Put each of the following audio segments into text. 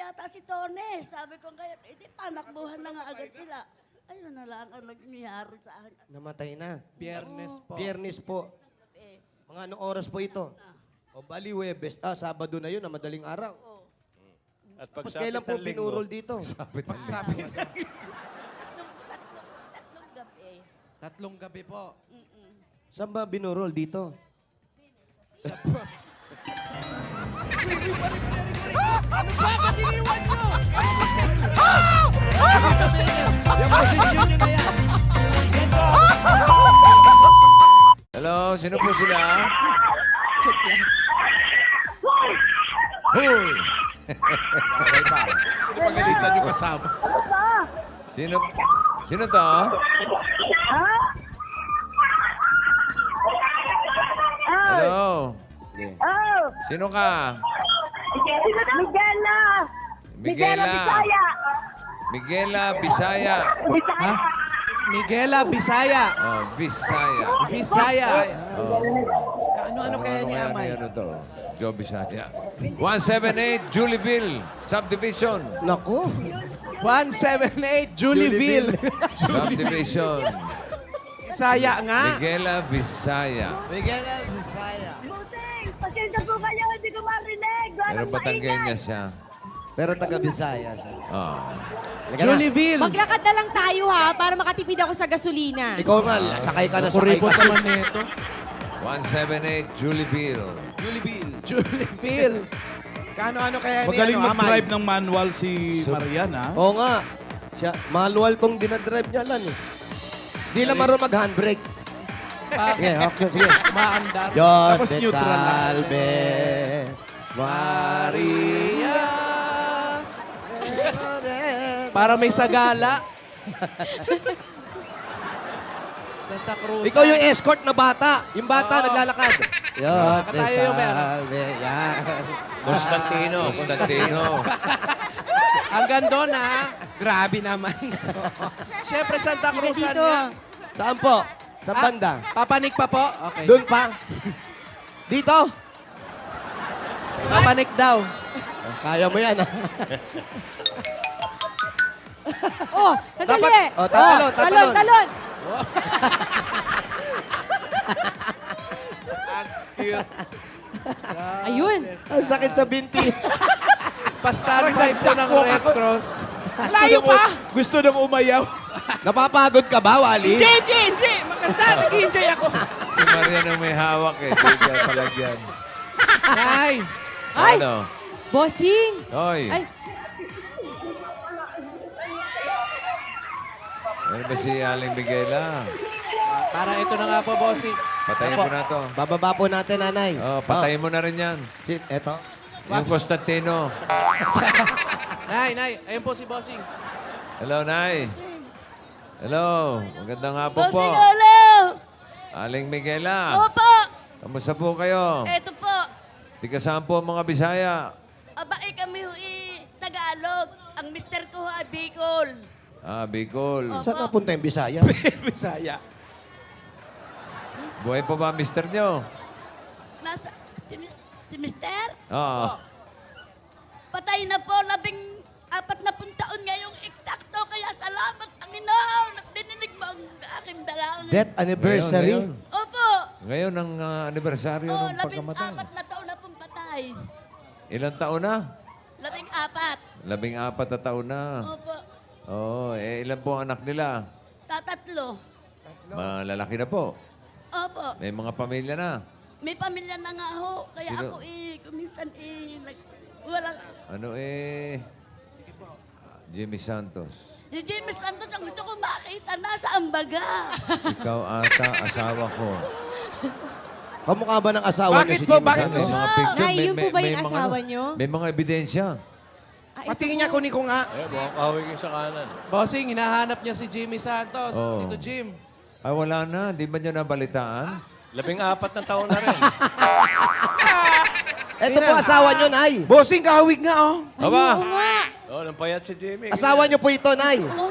yata si Tony. Sabi ko ngayon, hindi panakbuhan na nga agad sila. Ayun na lang ang nangyayari sa akin. Namatay na. Biyernes po. Biyernes po. Eh, Mga anong oras po ito? O bali, Webes. Sabado na yun, na madaling araw. oh. At Tapos pagsapit kailan po ng linggo, pinurol dito? Tatlong gabi. Tatlong gabi po. Saan ba binurol dito? Sa Yung posisyon nyo na yan. Hello, sino po sila? Hoy! pagalitan yung kasama. Sino? Sino to? Hello? Oh, Sino ka? Miguela. Miguela. Miguela Bisaya. Ha? Miguela Bisaya. Oh, Bisaya. Bisaya. Oh. Ano kaya ni Amay? Ano to? Joe Bisaya. 178 Julieville Subdivision. Naku. 178 Julieville. Subdivision. Bisaya nga. Miguela Bisaya. Miguel Vizcaya. Busing, pasensya po kayo, hindi ko marinig. Pero Batangueña siya. Pero taga Bisaya siya. Oh. Halika na. Julieville. Maglakad na lang tayo ha, para makatipid ako sa gasolina. Ikaw nga, sakay ka na, sakay Kuripot ka. naman nito. 178 Julieville. Julieville. Kano-ano kaya ni Magaling ano, Amay? mag-drive ng manual si Marian, ha? Oo nga. Siya, manual tong dinadrive niya lang eh. Di lang marunong mag-handbrake. Sige, okay, sige. Maandar. Diyos Tapos te neutral lang. salve, Maria. Para may sagala. Santa Cruz. Ikaw yung escort na bata. Yung bata Oo. naglalakad. Diyos te Tayo yung meron. salve. Yan. Constantino. Constantino. Hanggang doon ha. Grabe naman. Siyempre Santa Kami Cruz dito. yan. Saan po? Sa banda? Papanik pa po? Okay. Doon pa? Dito? Papanik daw. Kaya mo yan. Oh, sandali. Oh, tatalon, talon, talon. Ayun. Ang sakit sa binti. Pa-standby po ng Red Cross. Layo pa! Gusto nang umayaw. Napapagod ka ba, Wally? Hindi. Maganda. Nag-enjoy ako. Si Marian ang may hawak eh. Hindi ka palagyan. Nay. Ay, Ano? bossing. Hoy. Ay, Ano ba si Aling Miguela? Para ito na nga po, bossing. Patayin mo na to. Bababa po natin, nanay. Oh, patayin mo na rin yan. Eto. Yung Constantino. Nay. Ayun po si bossing. Hello, Nay. Hello. Magandang hapon po. Bossing, hello! Aling Miguela. Opo! Kamusta po kayo? Eto po. Tiga saan po ang mga Bisaya? Aba, kami Tagalog. Ang mister ko ay Bicol. Ah, Bicol. Saan napunta yung Bisaya? Bisaya. Buhay po ba, mister nyo? Nasa, si mister? Oo. Patay na po, 14 taon ngayong eksakto. Kaya salamat, Panginoon. Dininig mo ang aking dalangin. Death anniversary. Ngayon. Opo. Ngayon ang anibersaryo Oh, ng pagkamatay. 14 na taon na pong patay. Ilang taon na? 14. 14 na taon na. Opo. Oo, ilan po ang anak nila? Tatatlo. Malalaki na po. Opo. May mga pamilya na. May pamilya na nga ho. Kaya Sino? ako kuminsan wala. Ano Jimmy Santos. Si Jimmy Santos ang gusto ko makita nasa ambaga. Ikaw ata, asawa ko. Kamukha ba ng asawa Bakit niya si po? Jimmy Bakit Santos? May mga picture. Nay, yun po ba yung mga asawa ano, nyo? May mga ebidensya. Ah, ito Patingin po. niya, kunin ko nga. Buong kahawig yung sa kanan. Bossing, hinahanap niya si Jimmy Santos. Oo. Dito, Jim. Ay, wala na. Di ba nyo nabalitaan? 14 na taon na rin. Ito po asawa niyo, Nay. Bossing, kahawig nga, oh. Aba! Oo nga. Oh, nang payat si Jimmy. Asawa niyo po ito, Nay. Oo.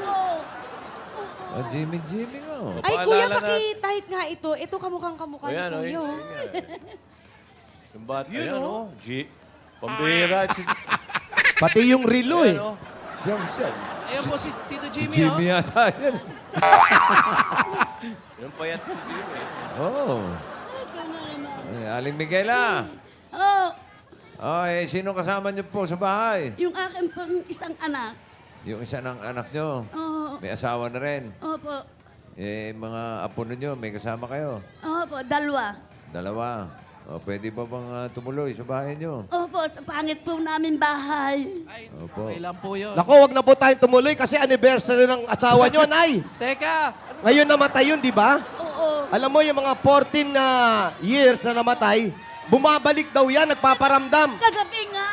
Oh, Jimmy, oh. Ay, kuya, Paalala na- pakitahit nga ito. Ito kamukhang kamukha ni Ayan, oh, kuya. yun. oh. Yung bata, ayan, oh. Pambihira. Pati yung rilo eh. Ayan, oh. Siya. Ayan po si Tito Jimmy, Jimmy yata yan. Yung payat si Jimmy. Oo. Ito na naman. Ay, Aling Miguela. Oh, Oh, sino kasama niyo po sa bahay? yung akin pong isang anak. Yung isa ng anak niyo. Oo. May asawa na rin. Opo. Mga apo ninyo, may kasama kayo. Opo, dalawa. Dalawa. Pwede ba bang tumuloy sa bahay niyo? Opo, sa pangit po namin bahay. Ay, Opo. okay lang po yun. Naku, wag na po tayong tumuloy kasi anniversary ng asawa nyo, Nay. Teka, Ngayon namatay yun, di ba? Oo. Alam mo, yung mga 14 na years na namatay, bumabalik daw yan, nagpaparamdam. Kagabi nga,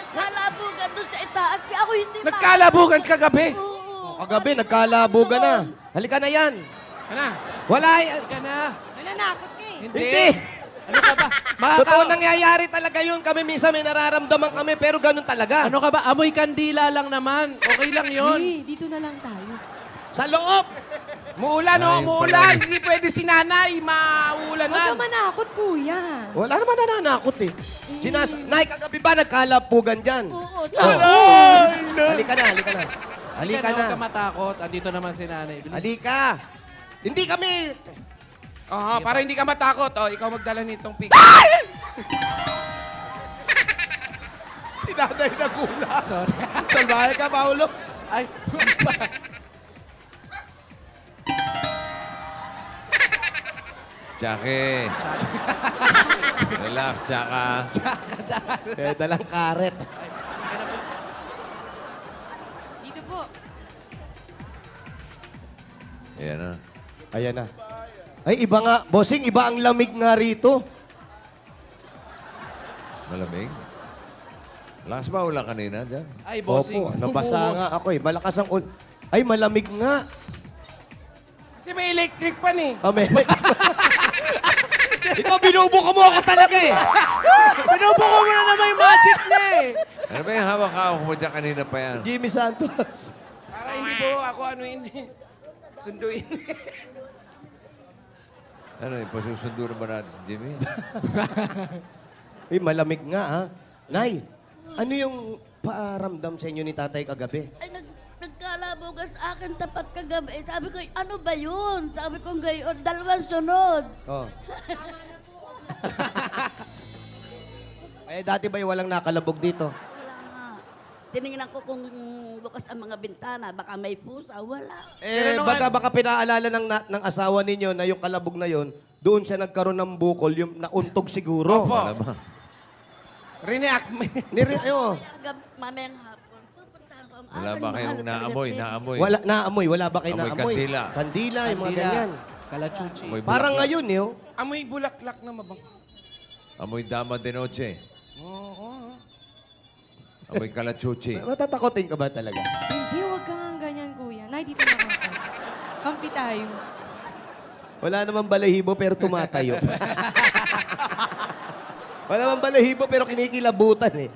nagkalabugan doon sa itaas. Kaya ako hindi nagkalabugan kagabi. Oo. Kagabi, nagkalabugan na. Halika na yan. Ano? Wala yan. Ka na. Nananakot ka eh. Hindi. Ano ka ba? Totoo nangyayari talaga yun. Kami minsan may nararamdaman kami, pero ganun talaga. Ano ka ba? Amoy kandila lang naman. Okay lang yun. Hey, dito na lang tayo. Sa loob. Muulan, Ay, umuulan. pala. Hindi pwede si nanay. Huwag ka Mauulanan. manakot, kuya. Wala naman nananakot eh. Nay, kagabi ba nagkalapugan dyan? Oo. Halika na, halika na. Halika na. Huwag ka matakot. Andito naman si nanay. Halika. Hindi kami... Oo, para hindi ka matakot. Oh, ikaw magdala nitong pig. Si nanay nagulat. Sorry. Salbahe ka, Paulo. Ay, Tsake. Relax, tsaka. dalang karet. Dito po. Ayan na. Ayan na. Ay, iba nga. Bossing, iba ang lamig nga rito. Malamig. Lakas ba ulan kanina dyan? ay bossing. Opo, nabasa Bumuhos. nga ako eh. Malakas ang Ay, malamig nga. Kasi may electric pan eh. Amen. Ikaw, binubuko mo ako talaga eh. Binubuko mo na naman yung magic niya eh. Ano ba yung hawak-hawak mo dyan kanina pa yan? Jimmy Santos. Para hindi po ako ano hindi. Sunduin. Ano, ipasusundo na ba natin si Jimmy? Ay, malamig nga ha. Nay, ano yung paramdam sa inyo ni tatay kagabi? Ay, nagkalabugan sa akin tapat kagabi. Sabi ko, ano ba yun? Sabi ko, gayon, dalawang sunod. Oh. Ay, dati ba yung walang nakalabog dito? Wala nga. Tinignan ko kung bukas ang mga bintana, baka may pusa. Wala. Eh, baka pinaalala ng asawa ninyo na yung kalabog na yon, doon siya nagkaroon ng bukol, yung nauntog siguro. Opo. Malamang. React. Mamayang hapon, pupuntahan ko ang Wala aking ba mahal kayong na naamoy? kapatid. Naamoy? Wala ba kayo Amoy naamoy? kandila. Kandila, yung mga ganyan. Kalachuchi. Amoy Parang bulaklak. ngayon, yo. Amoy bulaklak na mabang. Amoy dama de noche. Oo. Amoy kalachuchi. Matatakotin ka ba talaga? Hindi, huwag ka nga ganyan, kuya. Nay, dito na lang tayo. Kampi tayo. Wala namang balahibo pero tumatayo. Wala namang balahibo pero kinikilabutan eh.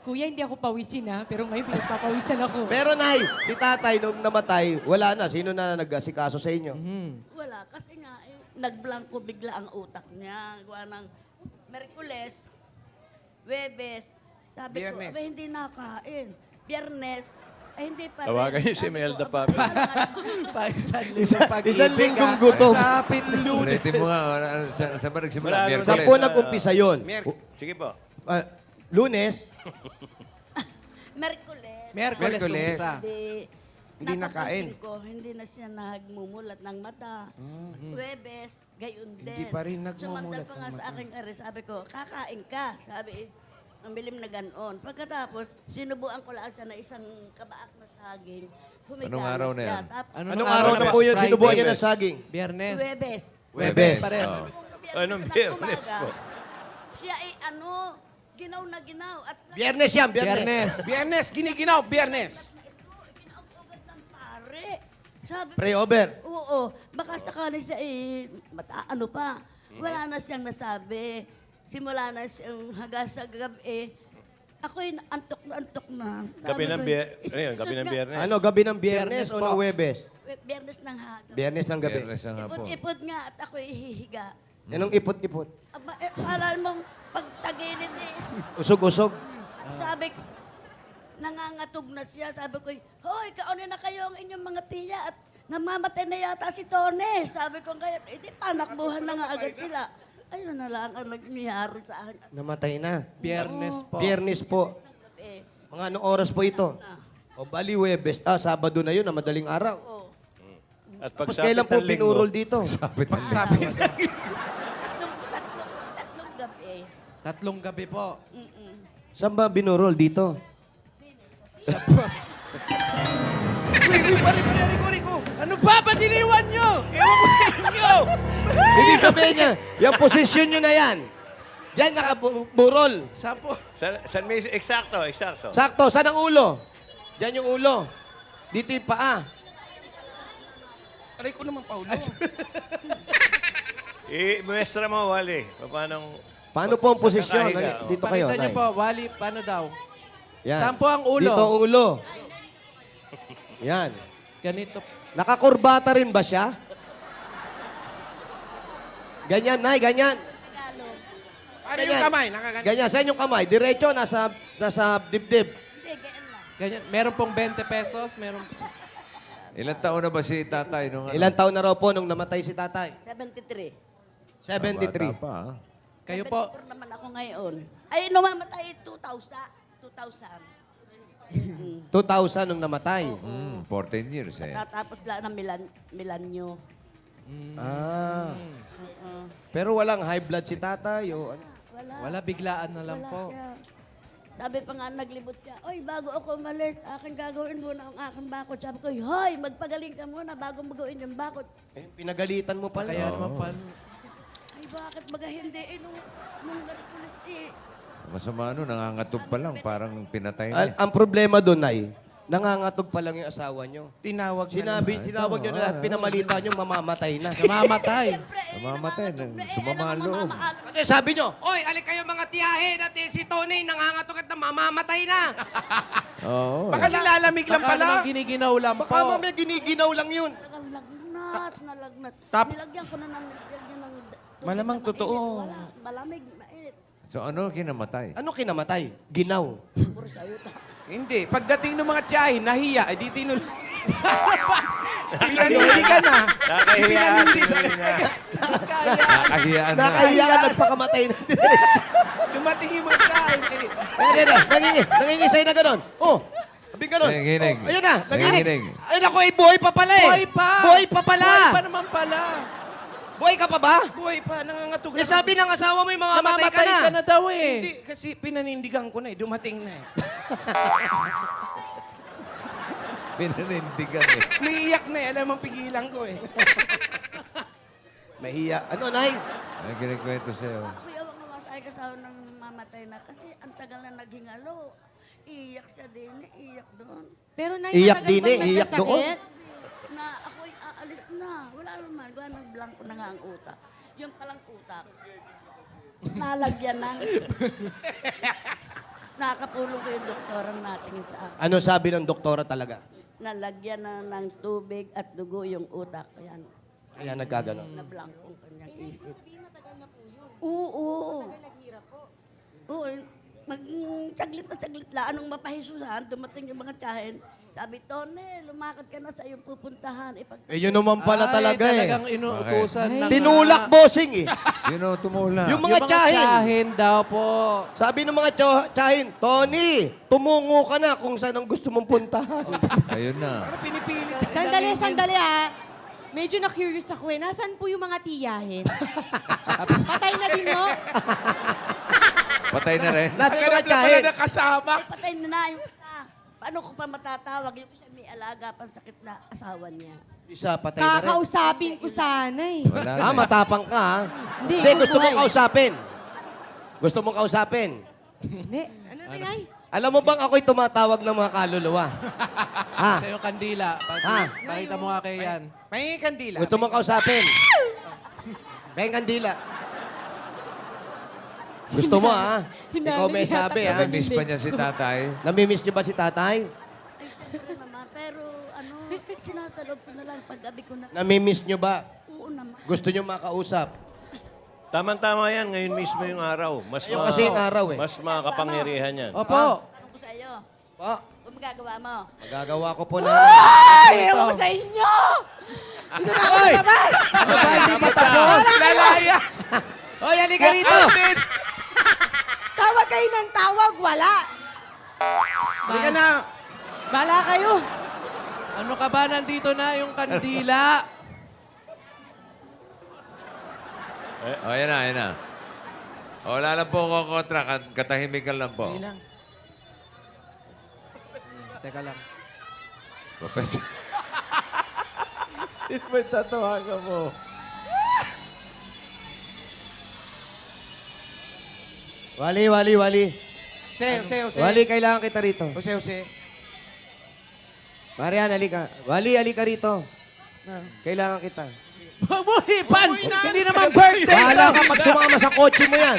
Kuya, hindi ako pawisin ha, pero ngayon pinagpapawisan ako. Pero Nay, si tatay nung namatay, wala na. Sino na nag-asikaso sa inyo? Wala, kasi nga, nagblanko bigla ang utak niya. Gawa ng Merkules, Webes, sabi Biyernes. ko, hindi nakain. Biyernes, ay hindi pa rin. Tawagan niyo si Sabi ko, Melda aba, Papi. Pa isang linggo pag-ibig. Isang linggong gutom. Sapin lunes. Ulitin mo nga. Saan ba nagsimula? Wala, Miyerkules. Saan po nag-umpisa yun? Sige po. Lunes, Merkules. Merkules. umpisa. Hindi nakain. napapansin ko, hindi na siya nagmumulat ng mata. Webes, gayon din. Hindi pa rin nagmumulat Sumantal pa ng nga mata. sa aking ari, sabi ko, kakain ka. Sabi, ang bilim na ganon. Pagkatapos, sinubuan ko lang siya na isang kabaak na saging. Humigamas Anong araw na siya. yan? anong araw na po yun sinubuhan niya ng saging? Biyernes. Webes. Webes. pa rin. Oo. Anong Biyernes po? Siya ay ginaw na ginaw. At Biyernes yan, biyernes. Biyernes. Biyernes. Giniginaw. Biyernes. ginaw-ugad ng pare. Sabi Pre-over. Oo, baka sakali siya ano pa. Wala na siyang nasabi. Simula na siyang hanggang sa gabi. Ako'y antok na. Gabi ng gabi ng Biyernes. Ano, gabi ng biyernes Biyernes o po. ng Webes? Biyernes ng hagap. Biyernes ng gabi. Biyernes na nga po. Ipot-ipot nga at ako'y hihiga. Anong ipot-ipot? Aba, alam mong pagtagilid eh. Usog-usog. Sabi, nangangatog na siya. Sabi ko, hoy, kauna na kayo ang inyong mga tiya at namamatay na yata si Tony. Sabi ko ngayon, hindi panakbuhan na nga agad sila. Ayun na lang ang nangyayari sa akin. Namatay na. Biyernes po. Biyernes po. Eh, Mga anong oras po ito? O bali, Webes. Sabado na yun, na madaling araw. oh, At Tapos pagsapit kailan po ng linggo, pinurol dito? Sapit ang tatlong gabi. Tatlong gabi po. Saan ba binurol dito? Ano ba? Ba't iniwan nyo? Ewan ko sa inyo! Ibig sabihin niya, yung posisyon nyo na yan. Diyan nakaburol. Saan po? San may eksakto. Sakto, saan ang ulo? Diyan yung ulo. Dito yung paa. Aray ko naman, Paulo. I-muestra mo, Wally. Paano po ang Sa posisyon? kakahiga, oh. Dito kayo, Pakita nyo Nay. po, Wally, paano daw? Yan. Saan po ang ulo? Dito ang ulo. Yan. Ganito. Nakakurbata rin ba siya? Ganyan, Nay, ganyan. Ano Ganyan. yung kamay? Nakaganito. Ganyan, saan yung kamay? Diretso, nasa dibdib. Hindi, ganyan lang. Ganyan. Meron pong 20 pesos. Meron. Ilang taon na ba si tatay? Nung ano? Ilan taon na raw po nung namatay si tatay? 73. 73. Bata pa, ah. Kayo po. 74 naman ako ngayon. Ay, numamatay 2000. 2,000 nung namatay. 14 years eh. Tatapos lang ng Milanyo. Ah. Oo. Pero walang high blood si tatay o ano? Wala. Wala, biglaan na lang Wala po. siya. Sabi pa nga, naglibot siya, oy, bago ako umalis, akin gagawin muna ang aking bakod. Sabi ko, hoy, magpagaling ka muna bago magawin yung bakod. Eh, pinagalitan mo pala. Kaya naman pan. Ay, bakit baga hindi? Eh, nung Merkulis, eh. Masama ano, nangangatog pa lang. Parang pinatay na. Ang problema doon ay, nangangatog pa lang yung asawa nyo. Tinawag Tinawag nyo na lahat, pinamalita nyo, mamamatay na. Namamatay. Siyempre, eh, Namamatay na. nangangatog na, Sumama alam ang mo, loob. mamaalam. Kasi sabi nyo, oy, alik kayo mga tiyahin at si Tony nangangatog at mamamatay na. Oo. Baka nilalamig lang pala. Baka giniginaw lang po. Baka mamaya giniginaw lang yun. Talagang nalagnat. Tap. Nilagyan ko na ng tubig Malamang na totoo. mainit. Wala, malamig, mainit. So ano kinamatay? Ano kinamatay? Ginaw. Puro sayo ta. Hindi. Pagdating ng mga tiyahin, nahiya. Eh, di tinul... Pinanindi ka na. Nakakahiya. Pinanindi sa... Nakahiyaan na. Nakahiya ka, nagpakamatay na. Dumating yung mga tiyahin. Eh, Ayan na, nangingisay na gano'n. Oh, sabi gano'n. Nanginginig. Oh, ayan na, nanginginig. Nanginginig. Ay, naku, eh, buhay pa pala eh. buhay pa! Buhay pa pala. Buhay pa naman pala. Buhay ka pa ba? Buhay pa. Nangangatog Eh, sabi ng asawa mo yung mamamatay ka Namamatay na. ka na daw eh. Hindi, kasi pinanindigan ko na eh. Dumating na eh. Pinanindigan eh. Umiiyak na eh. Alam ang pigilan ko eh. Nahiya. Ano, Nay? Ano kinikwento sa'yo? Ako yung mamatay kasama ng mamatay na kasi ang tagal na naghingalo. Iyak siya din, iyak doon. Pero Iyak matagal din bang eh, iyak doon. nagkasakit? Na ako'y aalis na. Wala naman. Gawa ng blanco na nga ang utak. Yung palang utak. Nalagyan ng... Nakapulong ko yung doktorang natingin sa akin. Ano sabi ng doktora talaga? Nalagyan na ng tubig at dugo yung utak. Ayan. Kaya nagkaganon. Na blanco ang kanyang isip. Oo. Oo. Saglit lang. Anong mapahisusan, dumating yung mga tiyahin. Sabi, Tony, lumakad ka na sa iyong pupuntahan. Eh, yun naman pala talaga eh. Talagang inuutusan ng... Tinulak bossing eh. Sino tumula? Yung mga tiyahin. tiyahin daw po. Sabi ng mga tiyahin, Tony, tumungo ka na kung saan ang gusto mong puntahan. Ayun na. Parang pinipilit. Sandali ah. Medyo na-curious ako eh. Nasaan po yung mga tiyahin? Patay na din mo? Patay na rin. Nasa yung mga tiyahin. kasama. Ay, patay na yung isa. Paano ko pa matatawag? Yung isa may alaga pang sakit na asawa niya. Isa, patay na rin. Kakausapin ko sana eh. Wala na. Matapang ka ha. Hindi, Gusto buhay. mong kausapin. Gusto mong kausapin. Hindi. Ano rin ay? Alam mo bang ako'y tumatawag ng mga kaluluwa? Ha? Sa yung kandila. Ha? Pakita mo nga kay yan. May kandila. Gusto mong kausapin? May kandila. Gusto mo ha? Ikaw may sabi ha? Namimiss pa niya si tatay. Namimiss niyo ba si tatay? Ay, siyempre naman. Pero sinasalob ko na lang paggabi ko na. Namimiss niyo ba? Oo naman. Gusto niyo makausap? Tama-tama yan. Ngayon mismo yung araw. Yung kasi yung araw eh. Mas makakapangyarihan yan. Opo. Tanong ko sa iyo. Po, Kung magagawa mo. magagawa ko po nanay. Ay, ewan ko sa inyo! Dito na ako lumabas! Ano ba, hindi pa tapos? Lalayas! Hoy, halika rito! Tawag kayo ng tawag, wala. Halika na! Bala kayo. Ano ka ba, nandito na yung kandila? O, yan na, yan na. O, wala lang po ko kontra. Katahimikan lang po. lang. Teka lang. Professor. Sino ba tatawagan mo? Wali, Wali, Wali. Jose. Wali, kailangan kita rito. Jose. Marian, halika. Wali, halika rito. Kailangan kita. Buhipan! Hindi naman birthday! Bahala ka pag sumama sa kotse mo yan.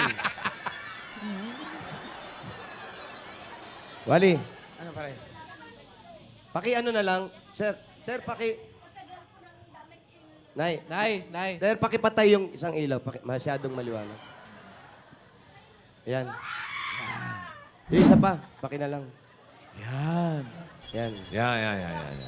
Wali, Ano pare? paki ano na lang. Sir, paki... Nay, Nay. sir, pakipatay yung isang ilaw. Masyadong maliwanag. Yan. Yung isa pa, paki na lang. Yan. Yan. Yan.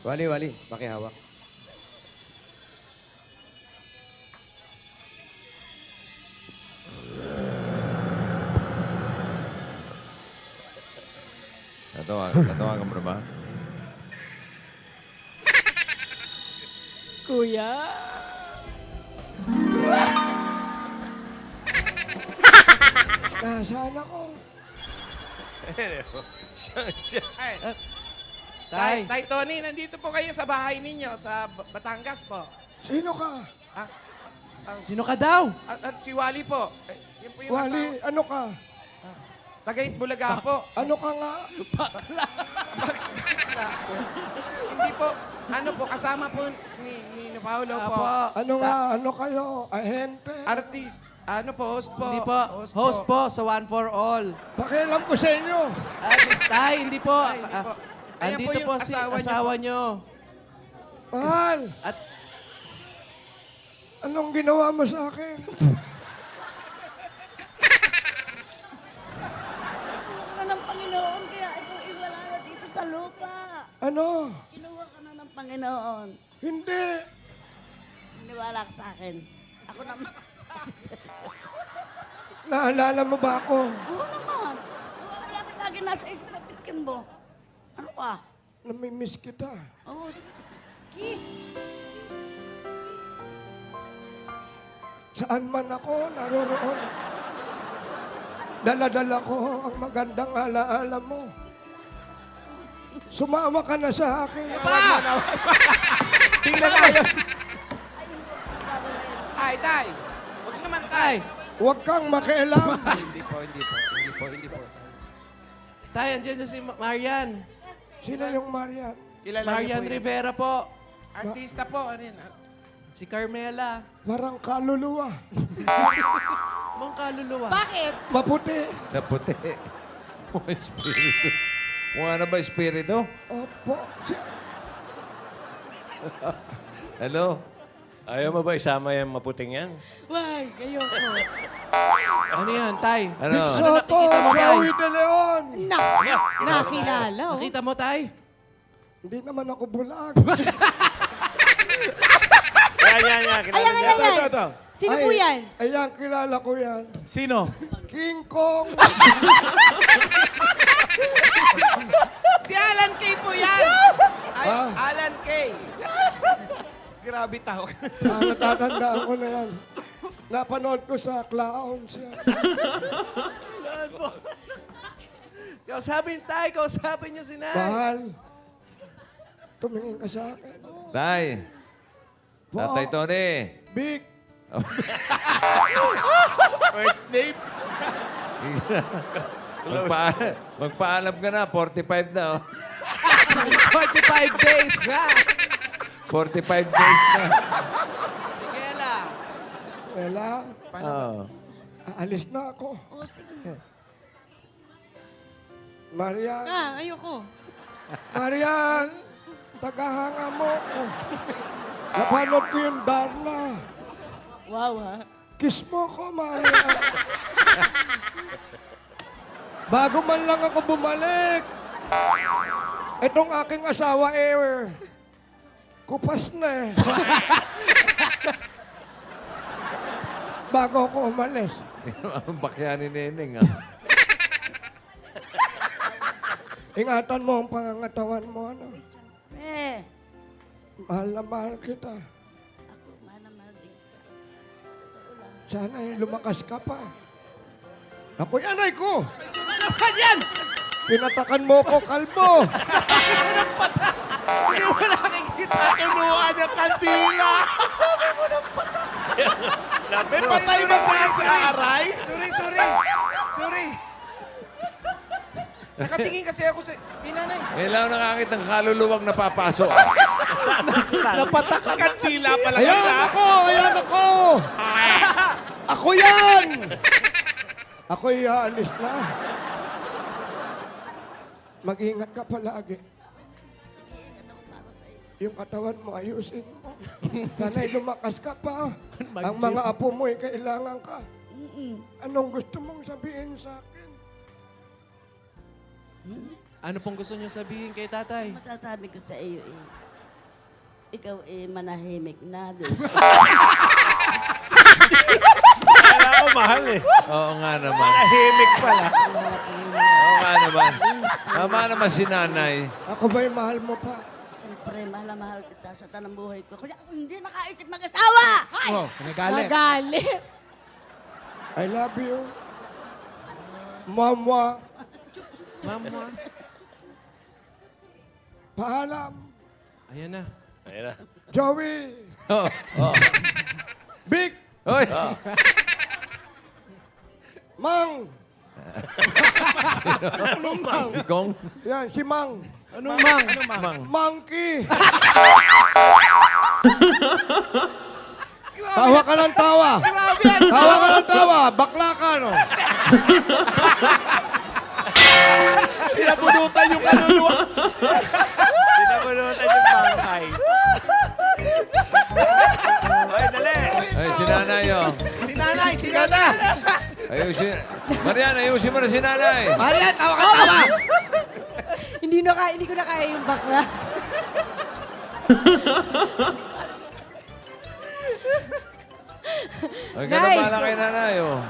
Wali, pakihawak. Tatawagan mo na ba? Kuya. Nasaan ako? Tay Tony, nandito po kayo sa bahay ninyo, sa Batangas po. Sino ka? Sino ka daw? At si Wally po. Yun po yung Wali, ano ka? Tagait Bulaga po. Ano ka nga? Hindi po. Ano po, kasama po ni Paolo po. Ano nga? Ano kayo? Ahente? Artist. Ano po, host po. Hindi po. Host po sa One for All. Pakialam ko sa inyo. Tay, hindi po. Ay, hindi po. Ayan Andito po yung po si asawa niyo asawa nyo. Mahal, At anong ginawa mo sa akin? Kinuha ka na ng Panginoon, kaya ikaw iwala na dito sa lupa. Ano? Kinuha ka na ng Panginoon. Hindi. Iniwala ka sa akin. Ako naman. Naalala mo ba ako? Oo naman. Wala ka lagi nasa isip na pitkin mo. Ano ka? Namimiss kita. Oo. Kiss. Saan man ako, naroroon. Dala-dala ko ang magandang alaala mo. Sumama ka na sa akin. Tingnan tayo. Ay, tay. Huwag naman, tay. Huwag kang makialam. Hindi po. Tay, andyan na si Marian. Sino yung Marian? Kilala niyo Marian po yun. Rivera po. Artista po. Ano yun? Si Carmela. Parang kaluluwa. Mong kaluluwa. Bakit? Maputi. Sa puti. Mga espiritu. Mukha na ba espiritu? Opo. Hello? Ayaw mo ba isama yung maputing yan? Why? Ayoko. Ano yan, Tay? Ano? Soto, nakikita mo, Tay? Joey De Leon. Nakilala. Oh. Nakita mo, Tay? Hindi naman ako bulag. Yan. Ayan. Sino po yan? Ayan, kilala ko yan. Sino? King Kong. Si Alan Kay po yan. Ay, Ah. Alan Kay. Grabe tawag. Natatandaan ko na yan. Napanood ko sa clowns yan. Kausapin, Tay. Kausapin niyo si Nay. Mahal. Tumingin ka sa akin. Tay. Po. Tatay Tony. Big. First date. Magpaalam ka na. 45 na. Oh. 45 days na. 45 days na. Miguela. Ella, Oh. aalis na ako. Oo, sige. Marian. Ayoko. Marian. Tagahanga mo ko. Napanood ko yung Darna. Wow, ha? Kiss mo ko, Maria. Bago man lang ako bumalik. Itong aking asawa, kupas na eh. Bago ako umalis. Ang bakya ni Neneng, ah. Ingatan mo ang pangangatawan mo, ano? Eh, Mahal na mahal kita. ako, mahal na mahal din kita. Totoo lang. Sana lumakas ka pa. Ako yanay ko. Yan! Pinatakan mo ko, kalbo. Hindi mo nakikita. Kinuha ng kandila. May patay ba sa aray? Sorry. Nakatingin kasi ako sa... Nanay. May lang nakakita ng kaluluwag na papasok. Napatakan. Kandila pala. Ayan ako. Ako yan. Ako'y aalis na. Mag-ingat ka palagi. Yung katawan mo, ayusin mo. Sana'y lumakas ka pa. Ang mga apo mo'y kailangan ka. Anong gusto mong sabihin sa akin? Ano pong gusto niyo sabihin kay tatay? Masasabi ko sa iyo ikaw manahimik na doon. Kaya ako mahal eh. Oo nga naman. Tahimik pala. Oo nga naman. Tama naman si nanay. Ako ba'y mahal mo pa? Siyempre, mahal na mahal kita sa tanang buhay ko. Kaya ako hindi nakaisip mag-asawa! Magalit. I love you. Mama. Mama. Paalam. Ayan na. Ayun na. Joey. Oh. Big. Hoy! Mang. Si Kong? Yan, si Mang. Anong mang? Mang. Monkey. Tawa ka ng tawa. Tawa ka ng tawa. Bakla ka, no? Sinabunutan yung kaluluwa. Pinabunutan yung bangkay. Ay, dali. Ay, si nanay, oh. Si nanay. Ayusin. Marian, ayusin mo na si nanay. Maria, tawa ka tawa. Hindi ko na kaya yung bakla. Ay, Nay. ganun pala kay nanay, oh.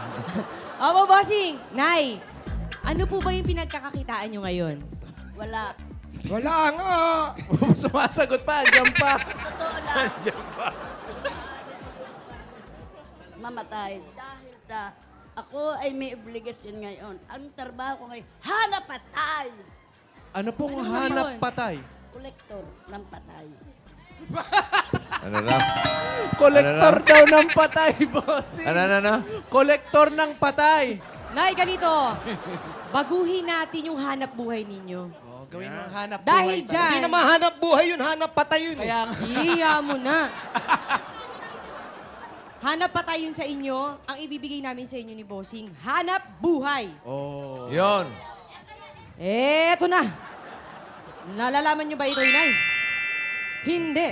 Opo, bossing. Nay, ano po ba yung pinagkakakitaan nyo ngayon? Wala. Wala nga. Sumasagot pa. Diyan pa. Totoo lang. Mamatay. Dahil sa ako ay may obligasyon ngayon. Ang trabaho ko ngayon, hanap patay. Ano pong Ano hanap yun? patay? Kolektor ng patay. Ano na? Kolektor daw ng patay, bossing. Ano? Kolektor ng patay. Nay, ganito. Baguhin natin yung hanap buhay ninyo. Oh, gawin mo ang hanap Dahil buhay. dyan, Hindi naman hanap buhay yun, hanap patay yun. Kaya nga. hiya mo na. Hanap pa tayo sa inyo. Ang ibibigay namin sa inyo ni Bossing, hanap buhay. Oh. Yon. Eto na. Nalalaman nyo ba ito, Nay? Hindi.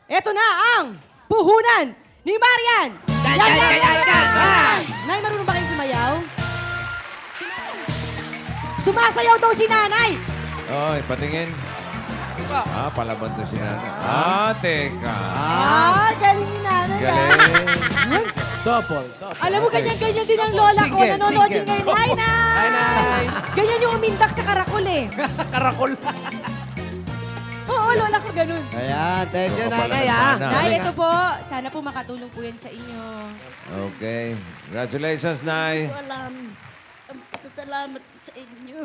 Eto na ang puhunan ni Marian. Nay, marunong ba kayo sumayaw? Sumasayaw daw si Nanay. Oy, patingin. Ah, palaban to si nanay. Teka. Galing ni Nanay. Galing. Double. Alam mo, ganyan-ganyan din ang lola ko. Single, Nanonood din single. ngayon. Hi, Nay! Hi, Nay. Ganyan yung umindak sa karakol eh. Karakol. Oo, lola ko ganun. Ayan, thank you, Ako pala nanay, ng ha? nanay. Nay, ito po. Sana po makatulong po yan sa inyo. Okay. Congratulations, Nay. Walang salamat sa inyo.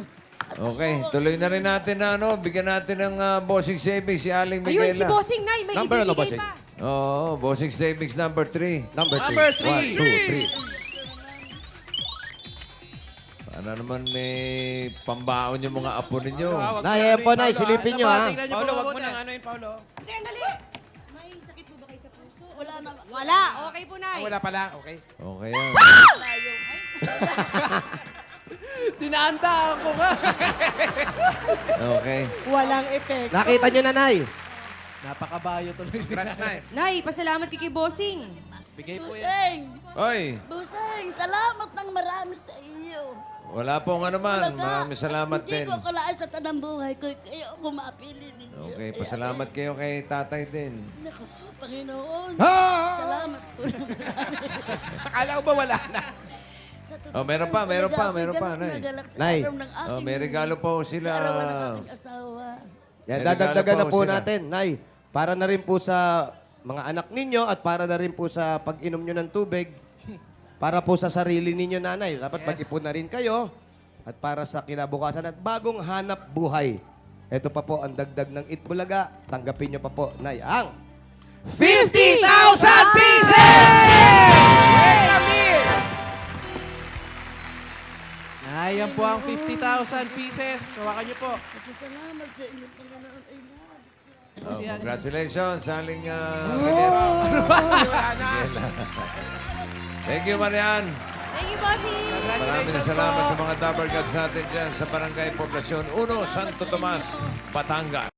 Okay, tuloy na rin natin na bigyan natin ng bossing savings si Aling Ayun, si Miguela. Bossing, Nay. May Number ano, ibibigay Bossing? pa. Oo, bossing savings number 3. Number 3. Number 3. 1, 2, 3. Ano naman may pambaon yung mga apo ninyo. Nay, ayan po, Nay. Silipin nyo, ha? Paulo, wag mo nang ano yun, Paulo. Dali. May sakit po ba kayo sa puso? Wala na. Wala. Okay po, Nay. Wala pala. Okay. Okay yan. Tinaandaan ko nga. Okay. Walang effect. Nakita nyo na, Nay. Napakabayo tuloy. Congrats, Nay. Nay, pasalamat kay Bossing. Bigay po yan. Buseng! Oy, Buseng! Salamat ng marami sa iyo. wala pong ano man. Talaga, Maraming salamat hindi din. ko akalain sa tanang buhay ko. Kayo ako mapili ninyo. Okay, pasalamat kayo kay tatay din. Naku, Panginoon. Ah! Salamat po. Akala ko ba wala na? Sa totoo Oh, meron pa, lang, meron talaga pa, ako'y meron pa, galak na Nay. galak sa Nay. araw ng aking Oh, may regalo po sila. sa arawan ng aking asawa. Yan, May dadagdagan regalo na pa po sila. natin, Nay. Para na rin po sa mga anak ninyo at para na rin po sa pag-inom nyo ng tubig. Para po sa sarili ninyo, nanay. Dapat mag-ipon na rin kayo. At para sa kinabukasan at bagong hanap buhay. Ito pa po ang dagdag ng Itbulaga. Tanggapin nyo pa po, Nay, ang 50,000 pieces! Ayan po ang 50,000 pieces. Hawakan niyo po. Kasi salamat sa inyo, Panginoon. Ay, Lord. Oh, congratulations, Aling Wala na. Thank you, Marian. Thank you, Bossing. Maraming Congratulations salamat po. sa mga Dabber Gods natin dyan sa Barangay Poblasyon 1, Santo Tomas, Batangas.